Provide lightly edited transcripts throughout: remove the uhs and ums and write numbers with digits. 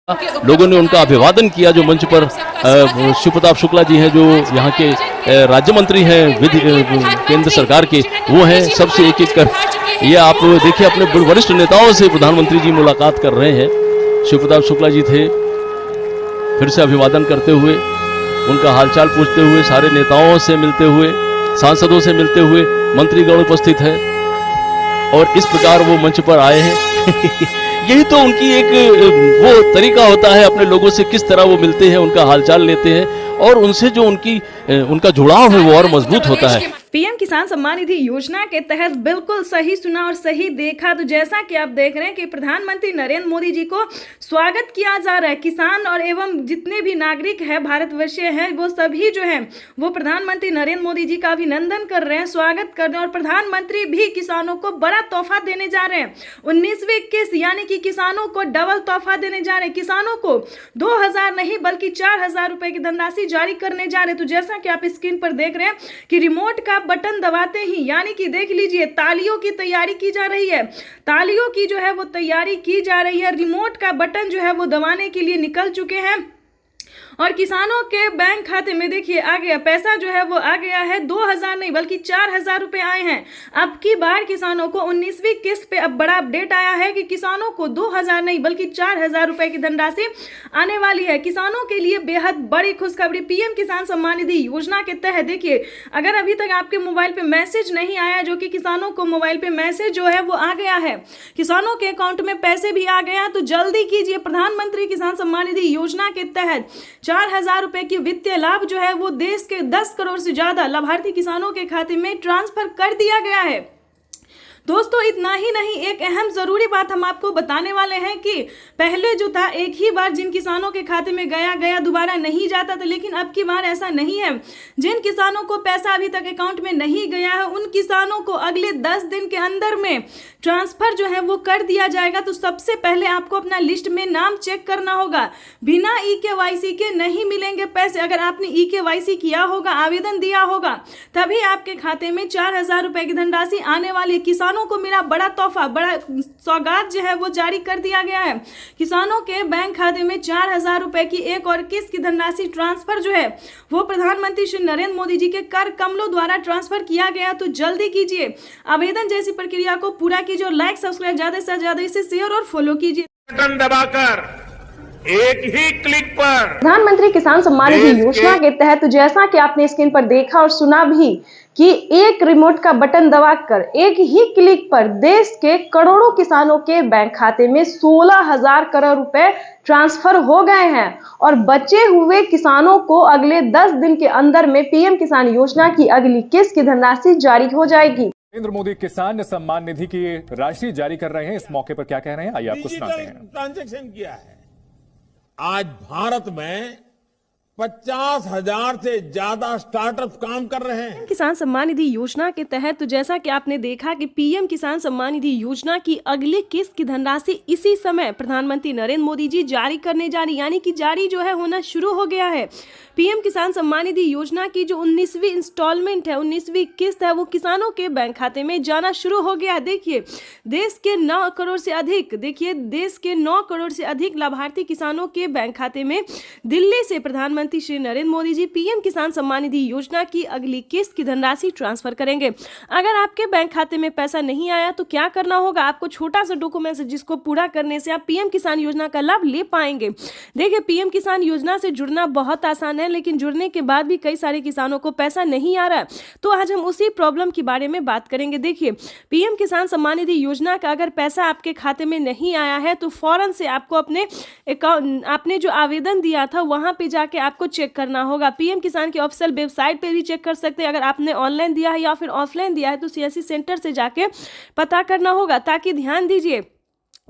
लोगों ने उनका अभिवादन किया। जो मंच पर शिव प्रताप शुक्ला जी हैं, जो यहाँ के राज्य मंत्री हैं केंद्र सरकार के, वो हैं। सबसे एक एक कर ये आप देखिए, अपने वरिष्ठ नेताओं से प्रधानमंत्री जी मुलाकात कर रहे हैं। शिव प्रताप शुक्ला जी थे, फिर से अभिवादन करते हुए, उनका हालचाल पूछते हुए, सारे नेताओं से मिलते हुए, सांसदों से मिलते हुए, मंत्रीगण उपस्थित है और इस प्रकार वो मंच पर आए हैं। यही तो उनकी एक वो तरीका होता है, अपने लोगों से किस तरह वो मिलते हैं, उनका हालचाल लेते हैं और उनसे जो उनका जुड़ाव है वो और मजबूत होता है। पीएम किसान सम्मान निधि योजना के तहत बिल्कुल सही सुना और सही देखा। तो जैसा कि आप देख रहे हैं कि प्रधानमंत्री नरेंद्र मोदी जी को स्वागत किया जा रहा है। किसान और एवं जितने भी नागरिक हैं, भारतवर्षीय हैं, वो सभी जो हैं वो प्रधानमंत्री नरेंद्र मोदी जी का अभिनंदन कर रहे हैं, स्वागत कर रहे हैं। और प्रधानमंत्री भी किसानों को बड़ा तोहफा देने जा रहे हैं। 19वीं किस्त यानी कि किसानों को डबल तोहफा देने जा रहे हैं। किसानों को 2000 नहीं बल्कि 4000 रुपए की धनराशि जारी करने जा रहे हैं। तो जैसा कि आप स्क्रीन पर देख रहे हैं कि रिमोट का बटन दबाते ही, यानी कि देख लीजिए, तालियों की तैयारी की जा रही है। तालियों की जो है वो तैयारी की जा रही है। रिमोट का बटन जो है वो दबाने के लिए निकल चुके हैं और किसानों के बैंक खाते में देखिए आ गया पैसा, जो है वो आ गया है। 2000 नहीं बल्कि 4000 रुपए आए हैं। अब की बार किसानों को 19वीं किस्त पे अब बड़ा अपडेट आया है कि किसानों को 2000 नहीं बल्कि 4000 रुपए की धनराशि आने वाली है। किसानों के लिए बेहद बड़ी खुशखबरी। पीएम किसान सम्मान निधि योजना के तहत देखिए, अगर अभी तक आपके मोबाइल पे मैसेज नहीं आया, जो कि किसानों को मोबाइल पे मैसेज जो है वो आ गया है, किसानों के अकाउंट में पैसे भी आ गया है, तो जल्दी कीजिए। प्रधानमंत्री किसान सम्मान निधि योजना के तहत 4000 रुपए की वित्तीय लाभ जो है वो देश के 10 करोड़ से ज्यादा लाभार्थी किसानों के खाते में ट्रांसफर कर दिया गया है। दोस्तों इतना ही नहीं, एक अहम जरूरी बात हम आपको बताने वाले हैं कि पहले जो था एक ही बार जिन किसानों के खाते में गया दोबारा नहीं जाता था, लेकिन अब की बार ऐसा नहीं है। जिन किसानों को पैसा अभी तक अकाउंट में नहीं गया है, उन किसानों को अगले 10 दिन के अंदर में ट्रांसफर जो है वो कर दिया जाएगा। तो सबसे पहले आपको अपना लिस्ट में नाम चेक करना होगा। बिना EKYC के नहीं मिलेंगे पैसे। अगर आपने EKYC किया होगा, आवेदन दिया होगा, तभी आपके खाते में 4000 रुपए की धनराशि आने वाली। किसानों को मिला बड़ा तोहफा, बड़ा सौगात जो है वो जारी कर दिया गया है। किसानों के बैंक खाते में 4000 रुपए की एक और किस्त की धनराशि ट्रांसफर जो है वो प्रधानमंत्री श्री नरेंद्र मोदी जी के कर कमलों द्वारा ट्रांसफर किया गया। तो जल्दी कीजिए, आवेदन जैसी प्रक्रिया को पूरा कीजिए और लाइक सब्सक्राइब ज्यादा से ज्यादा इसे शेयर और फॉलो कीजिए। बटन दबाकर एक ही क्लिक पर प्रधानमंत्री किसान सम्मान निधि योजना के तहत जैसा कि आपने स्क्रीन पर देखा और सुना भी कि एक रिमोट का बटन दबाकर एक ही क्लिक पर देश के करोड़ों किसानों के बैंक खाते में 16,000 करोड़ रुपए ट्रांसफर हो गए हैं और बचे हुए किसानों को अगले 10 दिन के अंदर में पीएम किसान योजना की अगली किस्त की धनराशि जारी हो जाएगी। नरेंद्र मोदी किसान सम्मान निधि की राशि जारी कर रहे हैं। इस मौके पर क्या कह रहे हैं, आइए आपको सुनाते हैं। ट्रांजैक्शन किया है। आज भारत में 50,000 से ज्यादा स्टार्टअप काम कर रहे हैं। किसान सम्मान निधि योजना के तहत तो जैसा कि आपने देखा कि पीएम किसान सम्मान निधि योजना की अगली किस्त की धनराशि इसी समय प्रधानमंत्री नरेंद्र मोदी जी जारी करने जा रही, यानी कि जारी जो है होना शुरू हो गया है। पीएम किसान सम्मान निधि योजना की जो 19वीं इंस्टॉलमेंट है, 19वीं किस्त है, वो किसानों के बैंक खाते में जाना शुरू हो गया है। देखिए देश के 9 करोड़ से अधिक, देखिए देश के 9 करोड़ से अधिक लाभार्थी किसानों के बैंक खाते में दिल्ली से प्रधानमंत्री श्री नरेंद्र मोदी जी पीएम किसान सम्मान निधि योजना की अगली किस्त की धनराशि ट्रांसफर करेंगे। अगर आपके बैंक खाते में पैसा नहीं आया तो क्या करना होगा, आपको छोटा सा डॉक्यूमेंट है जिसको पूरा करने से आप पीएम किसान योजना का लाभ ले पाएंगे। देखिए पीएम किसान योजना से जुड़ना बहुत आसान है, लेकिन जुड़ने के बाद भी कई सारे किसानों को पैसा नहीं आ रहा है। तो आज हम उसी प्रॉब्लम के बारे में बात करेंगे। देखिए पीएम किसान सम्मान निधि योजना का अगर पैसा आपके खाते में नहीं आया है तो फौरन से आपको अपने अकाउंट, आपने जो आवेदन दिया था वहां पे जाके आपको चेक करना होगा। पीएम किसान की ऑफिशियल वेबसाइट पे भी चेक कर सकते हैं। अगर आपने ऑनलाइन दिया है या फिर ऑफलाइन दिया है तो CSC सेंटर से जाके पता करना होगा। ताकि ध्यान दीजिए,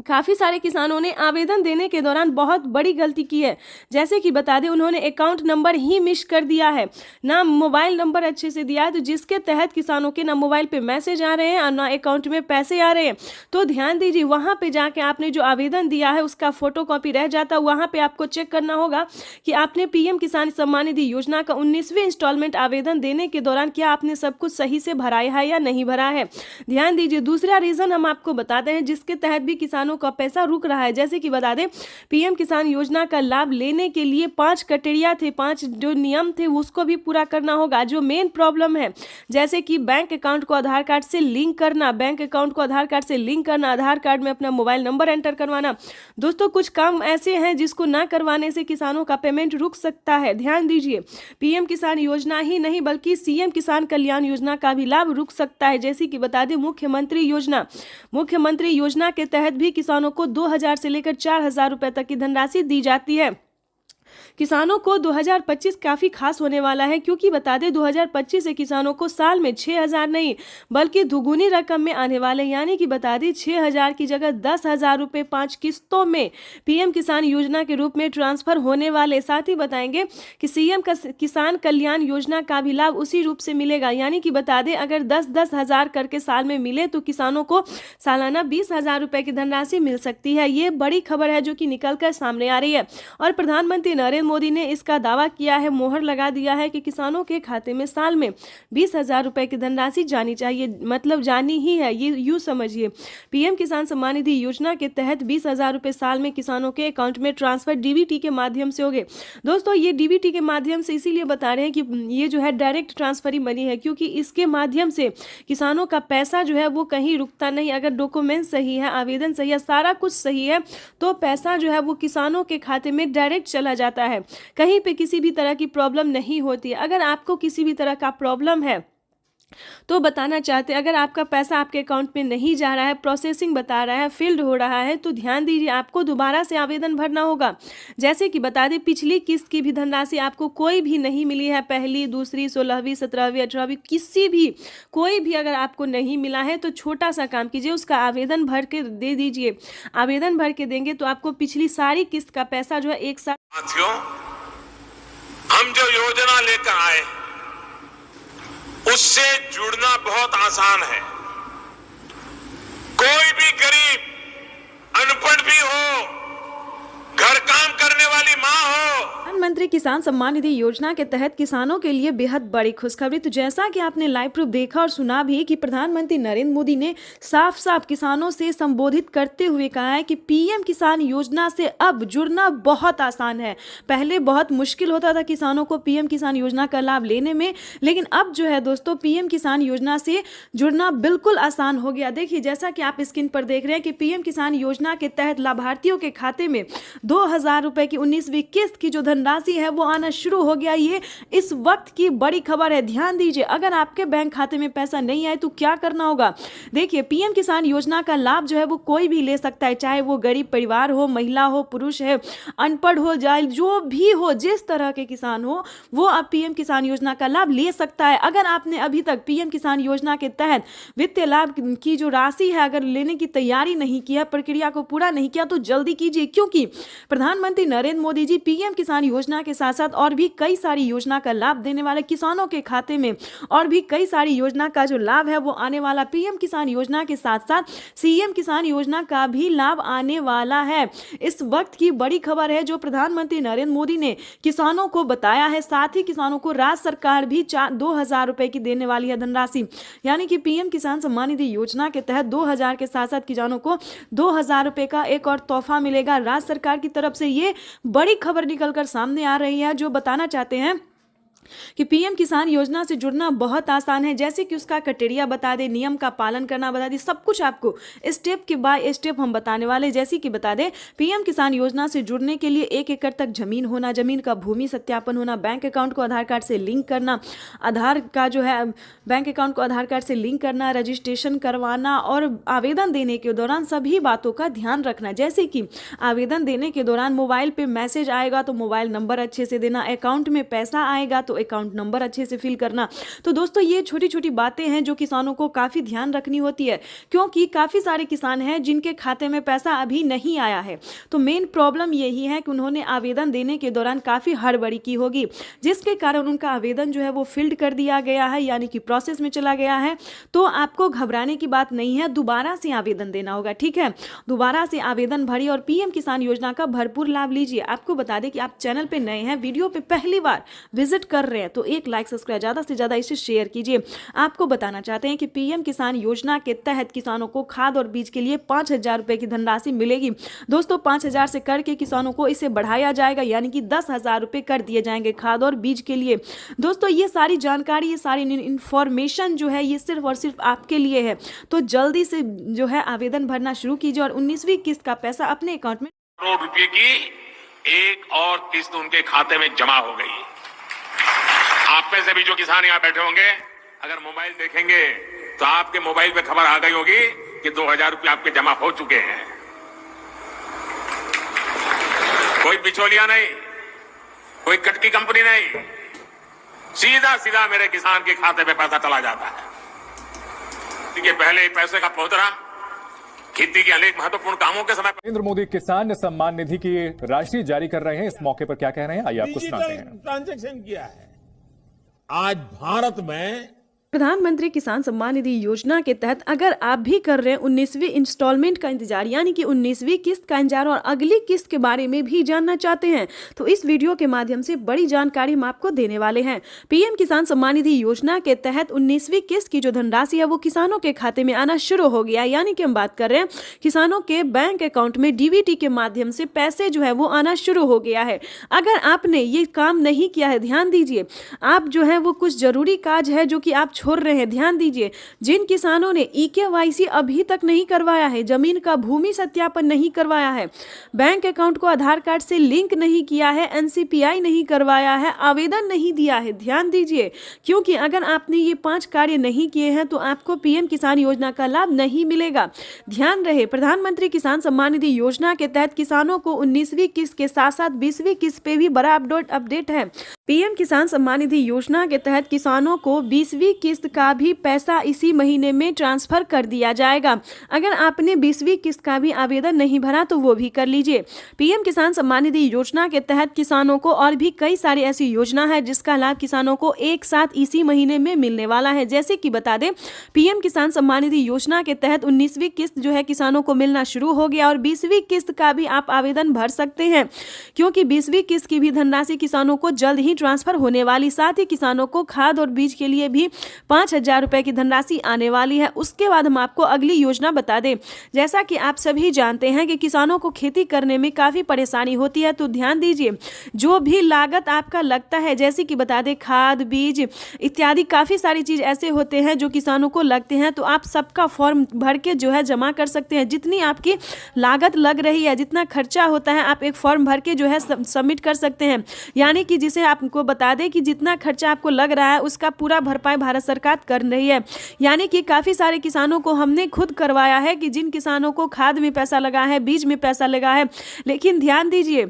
काफ़ी सारे किसानों ने आवेदन देने के दौरान बहुत बड़ी गलती की है। जैसे कि बता दें, उन्होंने अकाउंट नंबर ही मिस कर दिया है, ना मोबाइल नंबर अच्छे से दिया है, तो जिसके तहत किसानों के ना मोबाइल पे मैसेज आ रहे हैं और ना अकाउंट में पैसे आ रहे हैं। तो ध्यान दीजिए, वहाँ पे जाके आपने जो आवेदन दिया है उसका फोटो कॉपी रह जाता, वहाँ पर आपको चेक करना होगा कि आपने पीएम किसान सम्मान निधि योजना का 19वीं इंस्टॉलमेंट आवेदन देने के दौरान क्या आपने सब कुछ सही से भराया है या नहीं भरा है। ध्यान दीजिए, दूसरा रीज़न हम आपको बताते हैं जिसके तहत भी किसान किसानों का पैसा रुक रहा है। जैसे कि बता दें, पीएम किसान योजना का लाभ लेने के लिए 5 क्राइटेरिया थे, 5 जो नियम थे उसको भी पूरा करना होगा। जो मेन प्रॉब्लम है, जैसे कि बैंक अकाउंट को आधार कार्ड से लिंक करना, बैंक अकाउंट को आधार कार्ड से लिंक करना, आधार कार्ड में अपना मोबाइल नंबर एंटर करवाना। दोस्तों, कुछ काम ऐसे हैं जिसको ना करवाने से किसानों का पेमेंट रुक सकता है। ध्यान दीजिए, पीएम किसान योजना ही नहीं बल्कि सीएम किसान कल्याण योजना का भी लाभ रुक सकता है। जैसे कि बता दें, मुख्यमंत्री योजना के तहत भी किसानों को 2000 से लेकर 4000 रुपए तक की धनराशि दी जाती है। किसानों को 2025 काफ़ी खास होने वाला है, क्योंकि बता दें 2025 से किसानों को साल में 6000 नहीं बल्कि दुगुनी रकम में आने वाले, यानी कि बता दें 6000 की जगह 10,000 रुपये 5 किस्तों में पीएम किसान योजना के रूप में ट्रांसफर होने वाले। साथ ही बताएंगे कि सीएम किसान कल्याण योजना का भी लाभ उसी रूप से मिलेगा, यानी कि बता दें अगर 10-10 हज़ार करके साल में मिले तो किसानों को सालाना 20,000 रुपये की धनराशि मिल सकती है। ये बड़ी खबर है जो कि निकल कर सामने आ रही है और प्रधानमंत्री नरेंद्र मोदी ने इसका दावा किया है, मोहर लगा दिया है कि किसानों के खाते में साल में 20,000 रुपए की धनराशि जानी चाहिए, मतलब जानी ही है। ये यूं समझिए, पीएम किसान सम्मान निधि योजना के तहत 20,000 रुपए साल में किसानों के अकाउंट में ट्रांसफर डीबीटी के माध्यम से होंगे। दोस्तों, ये डीबीटी के माध्यम से इसीलिए बता रहे हैं कि ये जो है डायरेक्ट ट्रांसफर ही मनी है, क्योंकि इसके माध्यम से किसानों का पैसा जो है वो कहीं रुकता नहीं। अगर डॉक्यूमेंट सही है, आवेदन सही है, सारा कुछ सही है, तो पैसा जो है वो किसानों के खाते में डायरेक्ट चला जाता है। कहीं पे किसी भी तरह की प्रॉब्लम नहीं होती है। अगर आपको किसी भी तरह का प्रॉब्लम है तो बताना चाहते हैं, अगर आपका पैसा आपके अकाउंट में नहीं जा रहा है, प्रोसेसिंग बता रहा है, फील्ड हो रहा है, तो ध्यान दीजिए आपको दोबारा से आवेदन भरना होगा। जैसे कि बता दें, पिछली किस्त की भी धनराशि आपको कोई भी नहीं मिली है, पहली, दूसरी, 16वीं, 17वीं, 18वीं, किसी भी कोई भी अगर आपको नहीं मिला है तो छोटा सा काम कीजिए, उसका आवेदन भर के दे दीजिए। आवेदन भर के देंगे तो आपको पिछली सारी किस्त का पैसा जो है एक साथ। साथियों, हम जो योजना लेकर आए उससे जुड़ना बहुत आसान है। कोई भी गरीब, अनपढ़ भी हो, घर काम करने वाली माँ हो। प्रधानमंत्री किसान सम्मान निधि योजना के तहत किसानों के लिए बेहद बड़ी खुशखबरी। तो जैसा कि आपने लाइव प्रूफ देखा और सुना भी कि प्रधानमंत्री नरेंद्र मोदी ने साफ साफ किसानों से संबोधित करते हुए कहा है कि पीएम किसान योजना से अब जुड़ना बहुत आसान है। पहले बहुत मुश्किल होता था किसानों को पीएम किसान योजना का लाभ लेने में, लेकिन अब जो है दोस्तों पीएम किसान योजना से जुड़ना बिल्कुल आसान हो गया। देखिए, जैसा कि आप स्क्रीन पर देख रहे हैं कि पीएम किसान योजना के तहत लाभार्थियों के खाते में 2,000 रुपए की 19वीं किस्त की जो धनराशि है वो आना शुरू हो गया। ये इस वक्त की बड़ी खबर है। ध्यान दीजिए, अगर आपके बैंक खाते में पैसा नहीं आए तो क्या करना होगा। देखिए, पीएम किसान योजना का लाभ जो है वो कोई भी ले सकता है, चाहे वो गरीब परिवार हो, महिला हो, पुरुष है, अनपढ़ हो, जाए जो भी हो, जिस तरह के किसान हो वो अब पीएम किसान योजना का लाभ ले सकता है। अगर आपने अभी तक पीएम किसान योजना के तहत वित्तीय लाभ की जो राशि है अगर लेने की तैयारी नहीं की है, प्रक्रिया को पूरा नहीं किया, तो जल्दी कीजिए, क्योंकि प्रधानमंत्री नरेंद्र मोदी जी पीएम किसान योजना के साथ साथ और भी कई सारी योजना का लाभ देने वाले, किसानों के खाते में और भी कई सारी योजना का जो लाभ है वो आने वाला। पीएम किसान योजना के साथ साथ सीएम किसान योजना का भी लाभ आने वाला है। इस वक्त की बड़ी खबर है जो प्रधानमंत्री नरेंद्र मोदी ने किसानों को बताया है। साथ ही किसानों को राज्य सरकार भी 2,000 रुपए की देने वाली है धनराशि, यानी कि पीएम किसान सम्मान निधि योजना के तहत 2,000 के साथ साथ किसानों को 2,000 रुपए का एक और तोहफा मिलेगा राज्य सरकार की तरफ से। ये बड़ी खबर निकलकर सामने आ रही है जो बताना चाहते हैं कि पीएम किसान योजना से जुड़ना बहुत आसान है। जैसे कि उसका क्राइटेरिया बता दें, नियम का पालन करना बता दें, सब कुछ आपको स्टेप के बाय स्टेप हम बताने वाले। जैसे कि बता दें, पीएम किसान योजना से जुड़ने के लिए 1 एकड़ तक जमीन होना, जमीन का भूमि सत्यापन होना, बैंक अकाउंट को आधार कार्ड से लिंक करना, आधार का जो है बैंक अकाउंट को आधार कार्ड से लिंक करना, रजिस्ट्रेशन करवाना और आवेदन देने के दौरान सभी बातों का ध्यान रखना। जैसे कि आवेदन देने के दौरान मोबाइल पे मैसेज आएगा तो मोबाइल नंबर अच्छे से देना, अकाउंट में पैसा आएगा तो अकाउंट नंबर अच्छे से फिल करना। तो दोस्तों, ये छोटी छोटी बातें हैं जो किसानों को काफ़ी ध्यान रखनी होती है, क्योंकि काफ़ी सारे किसान हैं जिनके खाते में पैसा अभी नहीं आया है। तो मेन प्रॉब्लम यही है कि उन्होंने आवेदन देने के दौरान काफ़ी हड़बड़ी की होगी, जिसके कारण उनका आवेदन जो है वो फिल्ड कर दिया गया है, यानी कि प्रोसेस में चला गया है। तो आपको घबराने की बात नहीं है, दोबारा से आवेदन देना होगा, ठीक है। दोबारा से आवेदन भरिए और पीएम किसान योजना का भरपूर लाभ लीजिए। आपको बता दें कि आप चैनल पर नए हैं, वीडियो पे पहली बार विजिट कर रहे हैं तो एक लाइक सब्सक्राइब ज़्यादा से ज़्यादा इसे शेयर कीजिए। आपको बताना चाहते हैं कि पीएम किसान योजना के तहत किसानों को खाद और बीज के लिए 5,000 रुपये की धनराशि मिलेगी। दोस्तों 5,000 से करके किसानों को इसे बढ़ाया जाएगा, यानी कि 10,000 रुपये कर दिए जाएंगे खाद और बीज के लिए। दोस्तों ये सारी जानकारी, ये सारी इन्फॉर्मेशन जो है ये सिर्फ और सिर्फ आपके लिए है। तो जल्दी से जो है आवेदन भरना शुरू कीजिए और 19वीं किस्त का पैसा अपने अकाउंट में करोड़ रुपए की एक और किस्त उनके खाते में जमा हो गई। आप में से भी जो किसान यहाँ बैठे होंगे, अगर मोबाइल देखेंगे तो आपके मोबाइल पे खबर आ गई होगी कि 2,000 रुपये आपके जमा हो चुके हैं। कोई बिचौलिया नहीं, कोई कटकी कंपनी नहीं, सीधा सीधा मेरे किसान के खाते में पैसा चला जाता है। देखिए पहले पैसे का पहुंचना खेती के अनेक महत्वपूर्ण कामों के समय नरेंद्र मोदी किसान सम्मान निधि की राशि जारी कर रहे हैं, इस मौके पर क्या कह रहे हैं आइए आपको सुनाते हैं। डिजिटल ट्रांजैक्शन किया है। आज भारत में प्रधानमंत्री किसान सम्मान निधि योजना के तहत अगर आप भी कर रहे हैं 19वीं इंस्टॉलमेंट का इंतजार, यानी कि 19वीं किस्त का इंतजार और अगली किस्त के बारे में भी जानना चाहते हैं तो इस वीडियो के माध्यम से बड़ी जानकारी हम आपको देने वाले हैं। पीएम किसान सम्मान निधि योजना के तहत 19वीं किस्त की जो धनराशि है वो किसानों के खाते में आना शुरू हो गया, यानी कि हम बात कर रहे हैं किसानों के बैंक अकाउंट में डीबीटी के माध्यम से पैसे जो है वो आना शुरू हो गया है। अगर आपने ये काम नहीं किया है, ध्यान दीजिए, आप जो है वो कुछ जरूरी काज है जो कि आप छोड़ रहे हैं, ध्यान दीजिए। जिन किसानों ने ईकेवाईसी अभी तक नहीं करवाया है, जमीन का भूमि सत्यापन नहीं करवाया है, बैंक अकाउंट को आधार कार्ड से लिंक नहीं किया है, एनसीपीआई नहीं करवाया है, आवेदन नहीं दिया है, ध्यान दीजिए, क्योंकि अगर आपने ये 5 कार्य नहीं किए हैं तो आपको पीएम किसान योजना का लाभ नहीं मिलेगा। ध्यान रहे, प्रधानमंत्री किसान सम्मान निधि योजना के तहत किसानों को 19वीं किस्त के साथ साथ 20वीं किस्त पे भी बड़ा अपडेट है। पीएम किसान सम्मान निधि योजना के तहत किसानों को 20वीं किस्त का भी पैसा इसी महीने में ट्रांसफर कर दिया जाएगा। अगर आपने 20वीं किस्त का भी आवेदन नहीं भरा तो वो भी कर लीजिए। पीएम किसान सम्मान निधि योजना के तहत किसानों को और भी कई सारी ऐसी योजना है जिसका लाभ किसानों को एक साथ इसी महीने में मिलने वाला है। जैसे कि बता दें, पीएम किसान सम्मान निधि योजना के तहत 19वीं किस्त जो है किसानों को मिलना शुरू हो गया और 20वीं किस्त का भी आप आवेदन भर सकते हैं, क्योंकि 20वीं किस्त की भी धनराशि किसानों को जल्द ही ट्रांसफर होने वाली। साथ ही किसानों को खाद और बीज के लिए भी 5,000 रुपए की धनराशि आने वाली है। उसके बाद हम आपको अगली योजना बता दें। जैसा कि आप सभी जानते हैं कि किसानों को खेती करने में काफी परेशानी होती है, तो ध्यान दीजिए, जो भी लागत आपका लगता है, जैसे कि बता दें खाद, बीज इत्यादि काफी सारी चीज ऐसे होते हैं जो किसानों को लगते हैं, तो आप सबका फॉर्म भर के जो है जमा कर सकते हैं। जितनी आपकी लागत लग रही है, जितना खर्चा होता है, आप एक फॉर्म भर के जो है सबमिट कर सकते हैं। यानी कि जिसे आपको बता दें कि जितना खर्चा आपको लग रहा है उसका पूरा भरपाई भारत सरकार कर रही है। यानी कि काफी सारे किसानों को हमने खुद करवाया है कि जिन किसानों को खाद में पैसा लगा है, बीज में पैसा लगा है, लेकिन ध्यान दीजिए,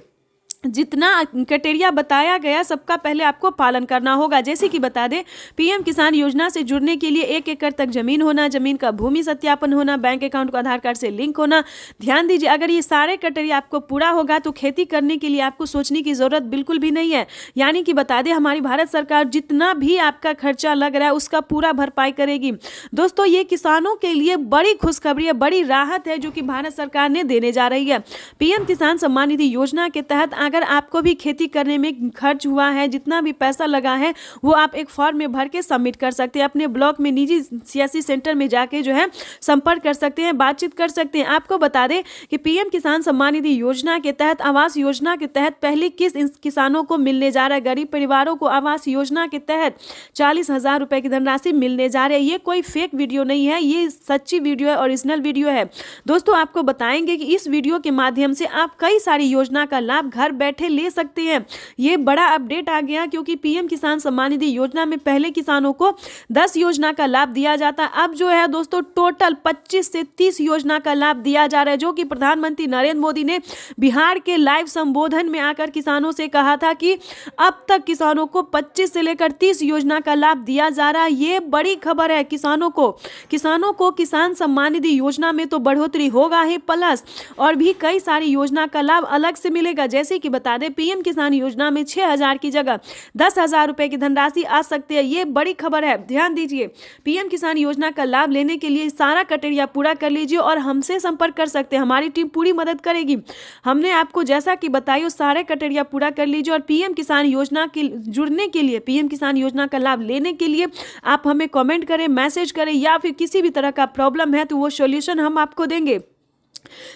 जितना क्राइटेरिया बताया गया सबका पहले आपको पालन करना होगा। जैसे कि बता दें, पीएम किसान योजना से जुड़ने के लिए 1 एकड़ तक जमीन होना, जमीन का भूमि सत्यापन होना, बैंक अकाउंट को आधार कार्ड से लिंक होना। ध्यान दीजिए, अगर ये सारे क्राइटेरिया आपको पूरा होगा तो खेती करने के लिए आपको सोचने की जरूरत बिल्कुल भी नहीं है। यानी कि बता दें, हमारी भारत सरकार जितना भी आपका खर्चा लग रहा है उसका पूरा भरपाई करेगी। दोस्तों ये किसानों के लिए बड़ी खुशखबरी है, बड़ी राहत है जो कि भारत सरकार ने देने जा रही है। पीएम किसान सम्मान निधि योजना के तहत अगर आपको भी खेती करने में खर्च हुआ है, जितना भी पैसा लगा है वो आप एक फॉर्म में भर के सबमिट कर सकते हैं। अपने ब्लॉक में निजी सियासी सेंटर में जाके जो है संपर्क कर सकते हैं, बातचीत कर सकते हैं। आपको बता दें कि पीएम किसान सम्मान निधि योजना के तहत आवास योजना के तहत पहली किस्त किसानों को मिलने जा रहा है। गरीब परिवारों को आवास योजना के तहत 40,000 रुपए की धनराशि मिलने जा रही है। ये कोई फेक वीडियो नहीं है, ये सच्ची वीडियो है, ओरिजिनल वीडियो है। दोस्तों आपको बताएंगे कि इस वीडियो के माध्यम से आप कई सारी योजना का लाभ घर बैठे ले सकते हैं। ये बड़ा अपडेट आ गया क्योंकि पीएम किसान सम्मान निधि योजना में पहले किसानों को 10 योजना का लाभ दिया जाता, अब जो है दोस्तों टोटल 25 से 30 योजना का लाभ दिया जा रहा है, जो कि प्रधानमंत्री नरेंद्र मोदी ने बिहार के लाइव संबोधन में आकर किसानों से कहा था कि अब तक किसानों को 25 से लेकर 30 योजना का लाभ दिया जा रहा है। ये बड़ी खबर है किसानों को किसान सम्मान निधि योजना में तो बढ़ोतरी होगा ही, प्लस और भी कई सारी योजना का लाभ अलग से मिलेगा। जैसे कि कि बता दें पीएम किसान योजना में 6,000 की जगह 10,000 रुपए की धनराशि आ सकती है। ये बड़ी खबर है, ध्यान दीजिए। पीएम किसान योजना का लाभ लेने के लिए सारा क्राइटेरिया पूरा कर लीजिए और हमसे संपर्क कर सकते हैं, हमारी टीम पूरी मदद करेगी। हमने आपको जैसा कि बताया सारे क्राइटेरिया पूरा कर लीजिए और पीएम किसान योजना के जुड़ने के लिए, पीएम किसान योजना का लाभ लेने के लिए आप हमें कमेंट करें, मैसेज करें या फिर किसी भी तरह का प्रॉब्लम है तो वो सॉल्यूशन हम आपको देंगे।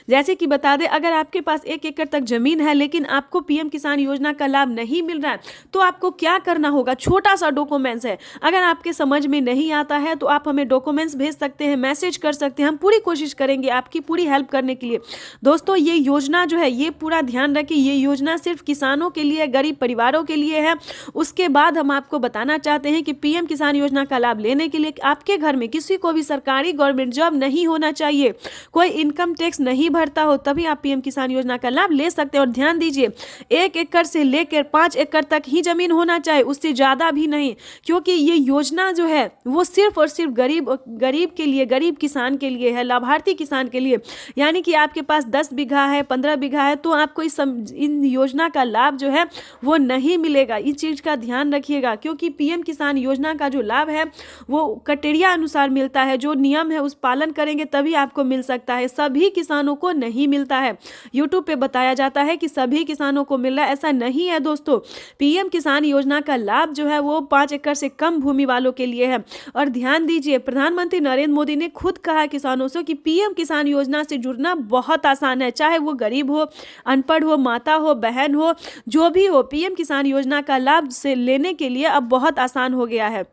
जैसे कि बता दें अगर आपके पास 1 एकड़ तक जमीन है लेकिन आपको पीएम किसान योजना का लाभ नहीं मिल रहा है तो आपको क्या करना होगा, छोटा सा डॉक्यूमेंट्स है। अगर आपके समझ में नहीं आता है तो आप हमें डॉक्यूमेंट्स भेज सकते हैं, मैसेज कर सकते हैं, हम पूरी कोशिश करेंगे आपकी पूरी हेल्प करने के लिए। दोस्तों ये योजना जो है ये पूरा ध्यान रखिए, ये योजना सिर्फ किसानों के लिए, गरीब परिवारों के लिए है। उसके बाद हम आपको बताना चाहते हैं कि पीएम किसान योजना का लाभ लेने के लिए आपके घर में किसी को भी सरकारी गवर्नमेंट जॉब नहीं होना चाहिए, कोई इनकम टैक्स नहीं भरता हो, तभी आप पीएम किसान योजना का लाभ ले सकते हैं। और ध्यान दीजिए 1 एकड़ से लेकर 5 एकड़ तक ही जमीन होना चाहिए, उससे ज्यादा भी नहीं, क्योंकि ये योजना जो है वो सिर्फ और सिर्फ गरीब के लिए, गरीब किसान के लिए है, लाभार्थी किसान के लिए। यानी कि आपके पास 10 बीघा है, 15 बीघा है तो आपको इन योजना का लाभ जो है वो नहीं मिलेगा। इस चीज का ध्यान रखिएगा, क्योंकि पीएम किसान योजना का जो लाभ है वो क्राइटेरिया अनुसार मिलता है, जो नियम है उस पालन करेंगे तभी आपको मिल सकता है, सभी किसानों को नहीं मिलता है। यूट्यूब पे बताया जाता है कि सभी किसानों को मिल रहा है, ऐसा नहीं है दोस्तों। पीएम किसान योजना का लाभ जो है वो 5 एकड़ से कम भूमि वालों के लिए है। और ध्यान दीजिए प्रधानमंत्री नरेंद्र मोदी ने खुद कहा किसानों से कि पीएम किसान योजना से जुड़ना बहुत आसान है, चाहे वो गरीब हो, अनपढ़ हो, माता हो, बहन हो, जो भी हो, पीएम किसान योजना का लाभ से लेने के लिए अब बहुत आसान हो गया है।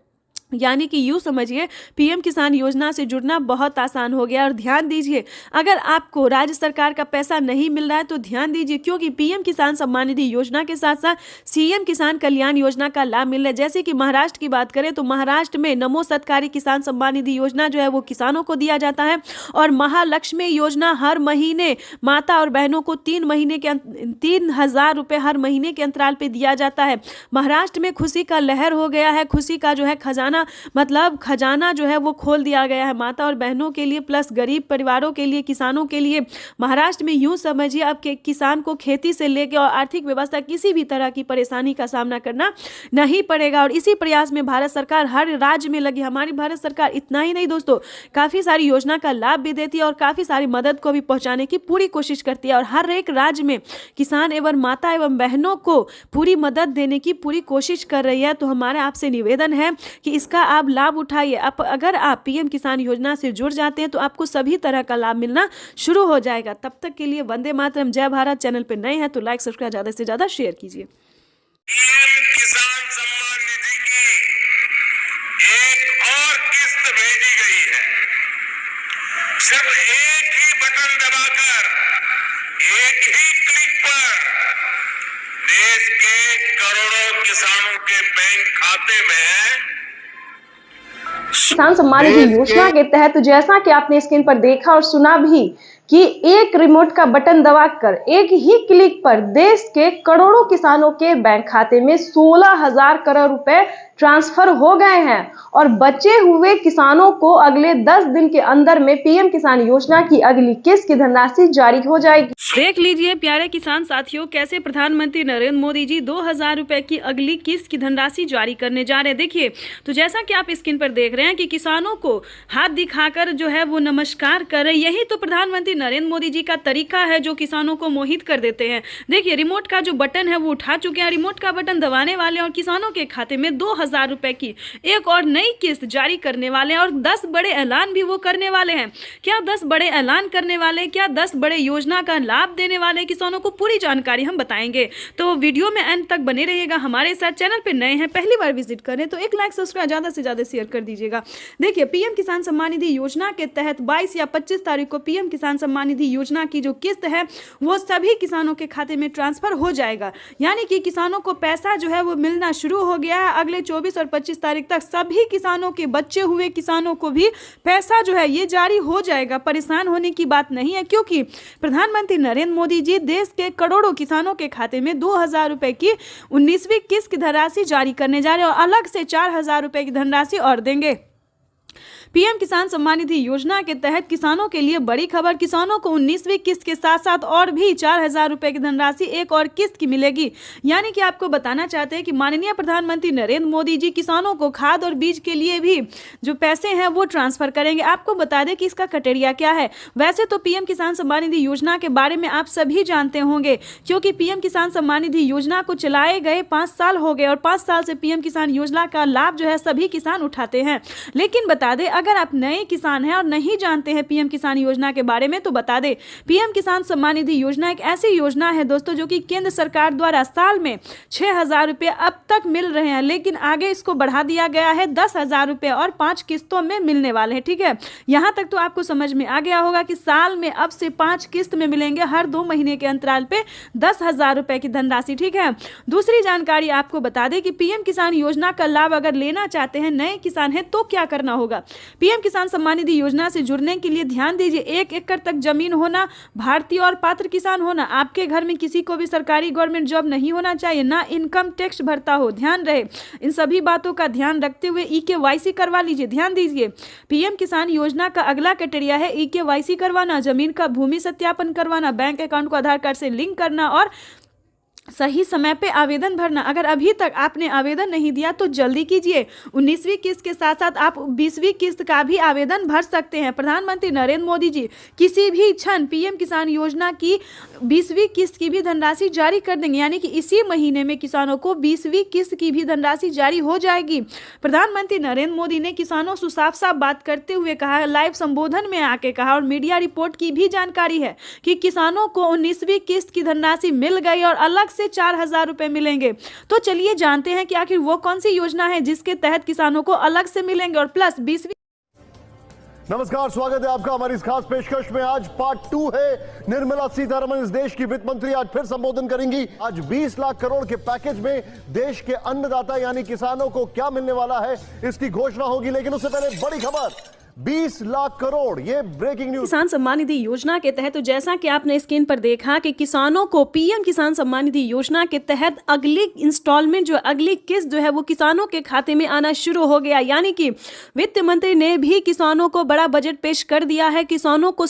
यानी कि यूँ समझिए पीएम किसान योजना से जुड़ना बहुत आसान हो गया। और ध्यान दीजिए अगर आपको राज्य सरकार का पैसा नहीं मिल रहा है तो ध्यान दीजिए, क्योंकि पीएम किसान सम्मान निधि योजना के साथ साथ सीएम किसान कल्याण योजना का लाभ मिल रहा है। जैसे कि महाराष्ट्र की बात करें तो महाराष्ट्र में नमो सत्कारी किसान सम्मान निधि योजना जो है वो किसानों को दिया जाता है, और महालक्ष्मी योजना हर महीने माता और बहनों को 3,000 रुपये हर महीने के अंतराल पर दिया जाता है। महाराष्ट्र में खुशी का लहर हो गया है, खुशी का जो है खजाना जो है वो खोल दिया गया है माता और बहनों के लिए, प्लस गरीब परिवारों के लिए, किसानों के लिए। महाराष्ट्र में यूं समझिए अब के किसान को खेती से लेकर और आर्थिक व्यवस्था किसी भी तरह की परेशानी का सामना करना नहीं पड़ेगा। और इसी प्रयास में भारत सरकार हर राज्य में लगी। हमारी भारत सरकार इतना ही नहीं दोस्तों, काफी सारी योजना का लाभ भी देती है और काफी सारी मदद को भी पहुंचाने की पूरी कोशिश करती है। और हर एक राज्य में किसान एवं माता एवं बहनों को पूरी मदद देने की पूरी कोशिश कर रही है। तो हमारा आपसे निवेदन है कि इसका आप लाभ उठाइए। अगर आप पीएम किसान योजना से जुड़ जाते हैं तो आपको सभी तरह का लाभ मिलना शुरू हो जाएगा। तब तक के लिए वंदे मातरम, जय भारत। चैनल पे नए हैं तो लाइक सब्सक्राइब ज्यादा से ज्यादा शेयर कीजिए। पीएम किसान सम्मान निधि की एक और किस्त भेजी गई है। सिर्फ एक ही बटन दबाकर, एक ही क्लिक पर देश के करोड़ों किसानों के बैंक खाते में किसान सम्मान निधि योजना के तहत जैसा कि आपने स्क्रीन पर देखा और सुना भी कि एक रिमोट का बटन दबाकर एक ही क्लिक पर देश के करोड़ों किसानों के बैंक खाते में 16,000 करोड़ रुपए ट्रांसफर हो गए हैं और बचे हुए किसानों को अगले 10 दिन के अंदर में पीएम किसान योजना की अगली किस्त की धनराशि जारी हो जाएगी। देख लीजिए प्यारे किसान साथियों, कैसे प्रधानमंत्री नरेंद्र मोदी जी 2,000 रुपए की अगली किस्त की धनराशि जारी करने जा रहे हैं। देखिए तो जैसा कि आप स्क्रीन पर देख रहे हैं कि किसानों को हाथ दिखाकर जो है वो नमस्कार कर रहे, यही तो प्रधानमंत्री नरेंद्र मोदी जी का तरीका है जो किसानों को मोहित कर देते हैं। देखिए रिमोट का जो बटन है वो उठा चुके हैं, रिमोट का बटन दबाने वाले और किसानों के खाते में 2,000 रुपए की एक और नई किस्त जारी करने वाले हैं और 10 बड़े ऐलान भी वो करने वाले हैं। क्या 10 बड़े ऐलान करने वाले, क्या 10 बड़े योजना का लाभ देने वाले किसानों को, पूरी जानकारी हम बताएंगे। तो वीडियो में अंत तक बने रहिएगा हमारे साथ। चैनल पे नए हैं, पहली बार विजिट करें तो एक लाइक सब्सक्राइब ज्यादा से ज्यादा शेयर कर दीजिएगा। देखिए पीएम किसान सम्मान निधि योजना के तहत 22 या 25 तारीख को पीएम किसान सम्मान निधि योजना की जो किस्त है वो सभी किसानों के खाते में ट्रांसफर हो जाएगा। यानी कि किसानों को पैसा जो है वो मिलना शुरू हो गया है। अगले 24 और 25 तारीख तक सभी किसानों के, बचे हुए किसानों को भी पैसा जो है ये जारी हो जाएगा। परेशान होने की बात नहीं है, क्योंकि प्रधानमंत्री नरेंद्र मोदी जी देश के करोड़ों किसानों के खाते में 2,000 रुपए की 19वीं किस्त की धनराशि जारी करने जा रहे हैं और अलग से 4,000 रुपए की धनराशि और देंगे। पीएम किसान सम्मान निधि योजना के तहत किसानों के लिए बड़ी खबर, किसानों को 19वीं किस्त के साथ साथ और भी 4,000 रुपए की धनराशि एक और किस्त की मिलेगी। यानी कि आपको बताना चाहते हैं कि माननीय प्रधानमंत्री नरेंद्र मोदी जी किसानों को खाद और बीज के लिए भी जो पैसे हैं वो ट्रांसफर करेंगे। आपको बता दें कि इसका क्राइटेरिया क्या है। वैसे तो पीएम किसान सम्मान निधि योजना के बारे में आप सभी जानते होंगे, क्योंकि पीएम किसान सम्मान निधि योजना को चलाए गए 5 साल हो गए और 5 साल से पीएम किसान योजना का लाभ जो है सभी किसान उठाते हैं। लेकिन बता दें, अगर आप नए किसान हैं और नहीं जानते हैं पीएम किसान योजना के बारे में, तो बता दें पीएम किसान सम्मान निधि योजना एक ऐसी योजना है दोस्तों जो कि केंद्र सरकार द्वारा साल में 6,000 रुपए अब तक मिल रहे हैं, लेकिन आगे इसको बढ़ा दिया गया है 10,000 रुपए और 5 किस्तों में मिलने वाले हैं। ठीक है, यहां तक तो आपको समझ में आ गया होगा कि साल में अब से 5 किस्त में मिलेंगे, हर 2 महीने के अंतराल पे 10,000 रुपए की धनराशि। ठीक है, दूसरी जानकारी आपको बता दें कि पीएम किसान योजना का लाभ अगर लेना चाहते हैं, नए किसान हैं, तो क्या करना होगा। पीएम किसान सम्मान निधि योजना से जुड़ने के लिए ध्यान दीजिए, 1 एकड़ तक जमीन होना, भारतीय और पात्र किसान होना, आपके घर में किसी को भी सरकारी गवर्नमेंट जॉब नहीं होना चाहिए, ना इनकम टैक्स भरता हो, ध्यान रहे। इन सभी बातों का ध्यान रखते हुए EKYC करवा लीजिए। ध्यान दीजिए, पीएम किसान योजना का अगला क्राइटेरिया है EKYC करवाना, जमीन का भूमि सत्यापन करवाना, बैंक अकाउंट को आधार कार्ड से लिंक करना और सही समय पे आवेदन भरना। अगर अभी तक आपने आवेदन नहीं दिया तो जल्दी कीजिए। 19वीं किस्त के साथ साथ आप 20वीं किस्त का भी आवेदन भर सकते हैं। प्रधानमंत्री नरेंद्र मोदी जी किसी भी क्षण पीएम किसान योजना की 20वीं किस्त की भी धनराशि जारी कर देंगे, यानी कि इसी महीने में किसानों को 20वीं किस्त की भी धनराशि जारी हो जाएगी। प्रधानमंत्री नरेंद्र मोदी ने किसानों से साफ साफ बात करते हुए कहा, लाइव संबोधन में आके कहा और मीडिया रिपोर्ट की भी जानकारी है कि किसानों को 19वीं किस्त की धनराशि मिल गई और अलग से 4,000 रुपए मिलेंगे। तो चलिए जानते हैं कि आखिर वो कौन सी योजना है जिसके तहत किसानों को अलग से मिलेंगे और प्लस 20वीं। नमस्कार, स्वागत है आपका हमारी इस खास पेशकश में। आज पार्ट 2 है। निर्मला सीतारमण इस देश की वित्त मंत्री आज फिर संबोधन करेंगी। आज 20 लाख करोड़ के पैकेज में देश के अन्नदाता यानी किसानों को क्या मिलने वाला है, इसकी घोषणा होगी। लेकिन उससे पहले बड़ी खबर, 20 लाख करोड़, ये ब्रेकिंग न्यूज। किसान सम्मान निधि योजना के तहत तो जैसा कि आपने स्क्रीन पर देखा कि किसानों को पीएम किसान सम्मान निधि योजना के तहत अगली इंस्टॉलमेंट जो अगली किस्त जो है वो किसानों के खाते में आना शुरू हो गया। यानी कि वित्त मंत्री ने भी किसानों को बड़ा बजट पेश कर दिया है। किसानों को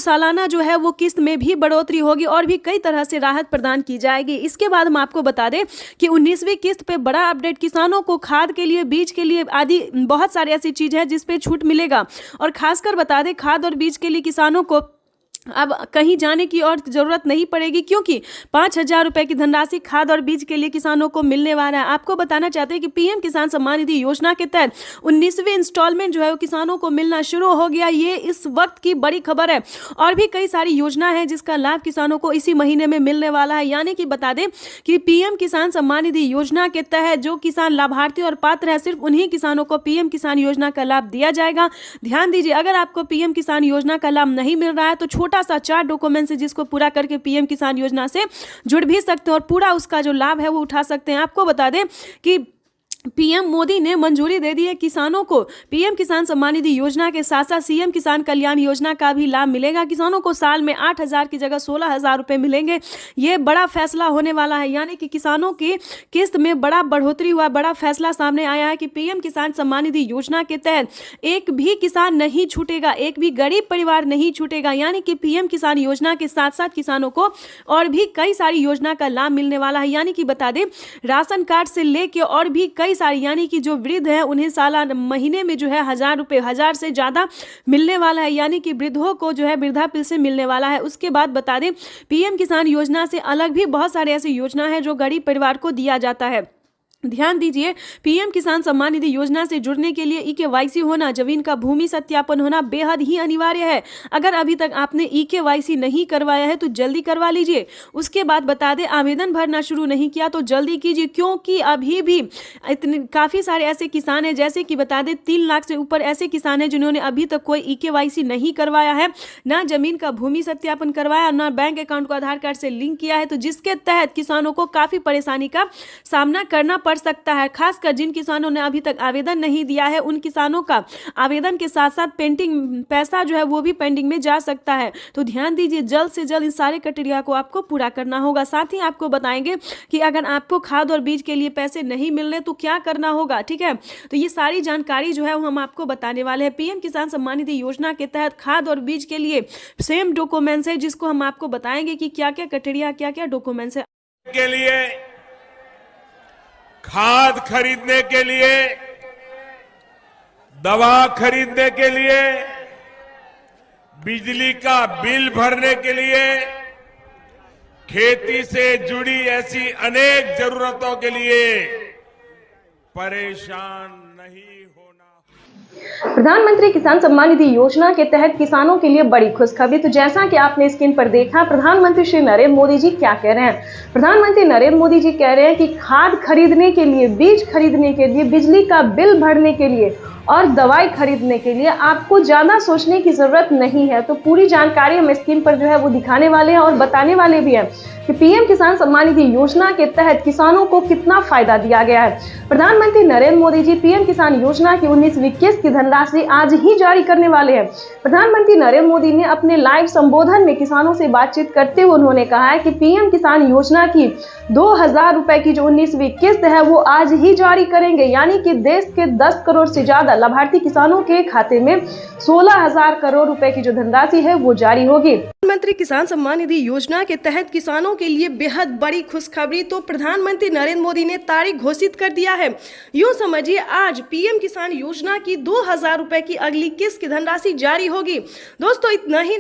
सालाना जो है वो किस्त में भी बढ़ोतरी होगी और भी कई तरह से राहत प्रदान की जाएगी। इसके बाद हम आपको बता दें कि 19वीं किस्त पे बड़ा अपडेट, किसानों को खाद के लिए, बीज के लिए आदि बहुत सारी ऐसी चीज है जिस पे छूट मिलेगा। और खासकर बता दें, खाद और बीज के लिए किसानों को अब कहीं जाने की और जरूरत नहीं पड़ेगी, क्योंकि 5,000 रुपए की धनराशि खाद और बीज के लिए किसानों को मिलने वाला है। आपको बताना चाहते हैं कि पीएम किसान सम्मान निधि योजना के तहत 19वीं इंस्टॉलमेंट जो है वो किसानों को मिलना शुरू हो गया। ये इस वक्त की बड़ी खबर है। और भी कई सारी योजना है जिसका लाभ किसानों को इसी महीने में मिलने वाला है। यानी कि बता दें कि पीएम किसान सम्मान निधि योजना के तहत जो किसान लाभार्थी और पात्र है, सिर्फ उन्हीं किसानों को पीएम किसान योजना का लाभ दिया जाएगा। ध्यान दीजिए, अगर आपको पीएम किसान योजना का लाभ नहीं मिल रहा है तो छोटा सा 4 डॉक्यूमेंट है जिसको पूरा करके पीएम किसान योजना से जुड़ भी सकते हैं और पूरा उसका जो लाभ है वो उठा सकते हैं। आपको बता दें कि पीएम मोदी ने मंजूरी दे दी है किसानों को पीएम किसान सम्मान निधि योजना के साथ साथ सीएम किसान कल्याण योजना का भी लाभ मिलेगा। किसानों को साल में 8,000 की जगह 16,000 रुपए मिलेंगे। ये बड़ा फैसला होने वाला है। यानी कि किसानों की किस्त में बड़ा बढ़ोतरी हुआ, बड़ा फैसला सामने आया है कि पीएम किसान सम्मान निधि योजना के तहत एक भी किसान नहीं छूटेगा, एक भी गरीब परिवार नहीं छूटेगा। यानी कि पीएम किसान योजना के साथ साथ किसानों को और भी कई सारी योजना का लाभ मिलने वाला है। यानी कि बता दें, राशन कार्ड से लेके और भी कई सारी, यानी कि जो वृद्ध है उन्हें सालाना महीने में जो है 1,000 रुपए, 1,000 से ज्यादा मिलने वाला है। यानी कि वृद्धों को जो है वृद्धा पेंशन मिलने वाला है। उसके बाद बता दें, पीएम किसान योजना से अलग भी बहुत सारे ऐसी योजना है जो गरीब परिवार को दिया जाता है। ध्यान दीजिए, पीएम किसान सम्मान निधि योजना से जुड़ने के लिए EKYC होना, जमीन का भूमि सत्यापन होना बेहद ही अनिवार्य है। अगर अभी तक आपने EKYC नहीं करवाया है तो जल्दी करवा लीजिए। उसके बाद बता दें, आवेदन भरना शुरू नहीं किया तो जल्दी कीजिए, क्योंकि अभी भी इतने काफ़ी सारे ऐसे किसान हैं, जैसे कि बता दें 3 लाख से ऊपर ऐसे किसान हैं जिन्होंने अभी तक कोई EKYC नहीं करवाया है, ना जमीन का भूमि सत्यापन करवाया, ना बैंक अकाउंट को आधार कार्ड से लिंक किया है। तो जिसके तहत किसानों को काफ़ी परेशानी का सामना करना पड़ सकता है। खासकर जिन किसानों ने अभी तक आवेदन नहीं दिया है उन किसानों का आवेदन के साथ साथ पेंडिंग पैसा जो है वो भी पेंडिंग में जा सकता है। तो ध्यान दीजिए, जल्द से जल्द इन सारे क्राइटेरिया को आपको पूरा करना होगा। साथ ही आपको बताएंगे कि अगर आपको खाद और बीज के लिए पैसे नहीं मिल रहे तो क्या करना होगा, ठीक है। तो ये सारी जानकारी जो है वो हम आपको बताने वाले हैं। पीएम किसान सम्मान निधि योजना के तहत खाद और बीज के लिए सेम डॉक्यूमेंट्स है, जिसको हम आपको बताएंगे कि क्या क्या क्राइटेरिया, क्या क्या डॉक्यूमेंट्स है। के लिए, खाद खरीदने के लिए, दवा खरीदने के लिए, बिजली का बिल भरने के लिए, खेती से जुड़ी ऐसी अनेक जरूरतों के लिए परेशान नहीं होना। प्रधानमंत्री किसान सम्मान निधि योजना के तहत किसानों के लिए बड़ी खुशखबरी। तो जैसा कि आपने स्क्रीन पर देखा, प्रधानमंत्री श्री नरेंद्र मोदी जी क्या कह रहे हैं। प्रधानमंत्री नरेंद्र मोदी जी कह रहे हैं कि खाद खरीदने के लिए, बीज खरीदने के लिए, बिजली का बिल भरने के लिए और दवाई खरीदने के लिए आपको ज्यादा सोचने की जरूरत नहीं है। तो पूरी जानकारी हम स्क्रीन पर जो है वो दिखाने वाले हैं और बताने वाले भी हैं कि पीएम किसान सम्मान निधि योजना के तहत किसानों को कितना फायदा दिया गया है। प्रधानमंत्री नरेंद्र मोदी जी पीएम किसान योजना की 19वीं किस्त की धनराशि आज ही जारी करने वाले हैं। प्रधानमंत्री नरेंद्र मोदी ने अपने लाइव संबोधन में किसानों से बातचीत करते हुए उन्होंने कहा है कि पीएम किसान योजना की 2000 रुपए की जो 19वीं किस्त है वो आज ही जारी करेंगे, यानी कि देश के 10 करोड़ से ज्यादा लाभार्थी किसानों के खाते में 16,000 करोड़ रुपए की जो धनराशि है वो जारी होगी। प्रधानमंत्री किसान सम्मान निधि योजना के तहत किसानों के लिए बेहद बड़ी खुशखबरी। तो प्रधानमंत्री नरेंद्र मोदी ने तारीख घोषित कर दिया है। यूं समझिए, आज पीएम किसान योजना की 2000 रुपए की अगली किस्त की धनराशि जारी होगी। दोस्तों, इतना ही